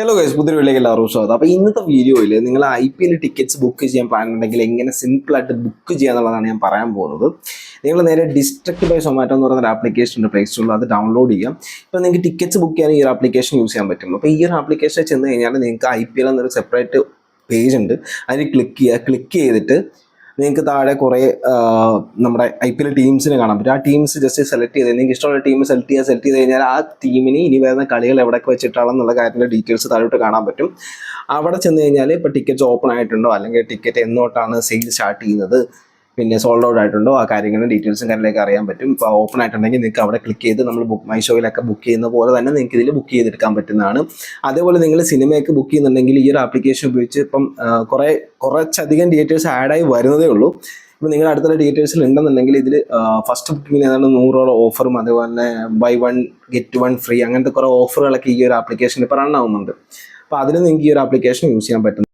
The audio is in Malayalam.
ഹലോ ഗൈസ്, പുതിയ വീട്ടിലേക്ക് എല്ലാവരും സ്വാഗതം. അപ്പോൾ ഇന്നത്തെ വീഡിയോയിൽ നിങ്ങൾ IPL ടിക്കറ്റ്സ് ബുക്ക് ചെയ്യാൻ പ്ലാൻ ഉണ്ടെങ്കിൽ എങ്ങനെ സിമ്പിളായിട്ട് ബുക്ക് ചെയ്യാന്നുള്ളതാണ് ഞാൻ പറയാൻ പോകുന്നത്. നിങ്ങൾ നേരെ ഡിസ്ട്രിക്ട് ബൈ സൊമാറ്റോ എന്ന് പറയുന്ന ഒരു ആപ്ലിക്കേഷൻ ഉണ്ട് പ്ലേ സ്റ്റോറിൽ, അത് ഡൗൺലോഡ് ചെയ്യാം. ഇപ്പോൾ നിങ്ങൾക്ക് ടിക്കറ്റ്സ് ബുക്ക് ചെയ്യാൻ ഈ ഒരു ആപ്ലിക്കേഷൻ യൂസ് ചെയ്യാൻ പറ്റും. അപ്പോൾ ഈ ഒരു ആപ്ലിക്കേഷനിൽ ചെന്ന് കഴിഞ്ഞാൽ നിങ്ങൾക്ക് IPL എന്നൊരു സെപ്പറേറ്റ് പേജ് ഉണ്ട്, അതിൽ ക്ലിക്ക് ചെയ്തിട്ട് നിങ്ങൾക്ക് താഴെ കുറേ നമ്മുടെ IPL ടീംസിനെ കാണാൻ പറ്റും. ആ ടീംസ് ജസ്റ്റ് സെലക്ട് ചെയ്ത് നിങ്ങൾക്ക് ഇഷ്ടമുള്ള ടീം സെലക്ട് ചെയ്ത് കഴിഞ്ഞാൽ ആ ടീമിന് ഇനി വരുന്ന കളികൾ എവിടെയൊക്കെ വെച്ചിട്ടാണെന്നുള്ള കാര്യത്തിൻ്റെ ഡീറ്റെയിൽസ് താഴോട്ട് കാണാൻ പറ്റും. അവിടെ ചെന്ന് കഴിഞ്ഞാൽ ഇപ്പോൾ ടിക്കറ്റ്സ് ഓപ്പൺ ആയിട്ടുണ്ടോ, അല്ലെങ്കിൽ ടിക്കറ്റ് എന്നോട്ടാണ് സെയിൽ സ്റ്റാർട്ട് ചെയ്യുന്നത്, പിന്നെ സോൾഡ് ഔട്ട് ആയിട്ടുണ്ടോ, ആ കാര്യങ്ങളുടെ ഡീറ്റെയിൽസും കാര്യങ്ങളൊക്കെ അറിയാൻ പറ്റും. ഇപ്പോൾ ഓപ്പൺ ആയിട്ടുണ്ടെങ്കിൽ നിങ്ങൾക്ക് അവിടെ ക്ലിക്ക് ചെയ്ത് നമ്മൾ മൈ ഷോയിലൊക്കെ ബുക്ക് ചെയ്യുന്ന പോലെ തന്നെ നിങ്ങൾക്ക് ഇതിൽ ബുക്ക് ചെയ്തെടുക്കാൻ പറ്റുന്നതാണ്. അതേപോലെ നിങ്ങൾ സിനിമയൊക്കെ ബുക്ക് ചെയ്യുന്നുണ്ടെങ്കിൽ ഈ ഒരു ആപ്ലിക്കേഷൻ ഉപയോഗിച്ച് ഇപ്പം കുറച്ചധികം ഡീറ്റെയിൽസ് ആഡായി വരുന്നതേ ഉള്ളൂ. ഇപ്പോൾ നിങ്ങൾ അടുത്തുള്ള ഡീറ്റെയിൽസിൽ ഉണ്ടെന്നുണ്ടെങ്കിൽ ഇതിൽ ഫസ്റ്റ് ബുക്കിങ്ങിന് ഏതാണ്ട് 100 ഓഫറും അതുപോലെ തന്നെ ബൈ 1 get 1 ഫ്രീ അങ്ങനത്തെ കുറേ ഓഫറുകളൊക്കെ ഈ ഒരു ആപ്ലിക്കേഷനിൽ ഇപ്പോൾ റൺ ആവുന്നുണ്ട്. അപ്പോൾ അതിന് നിങ്ങൾക്ക് ഈ ഒരു ആപ്ലിക്കേഷൻ യൂസ് ചെയ്യാൻ പറ്റും.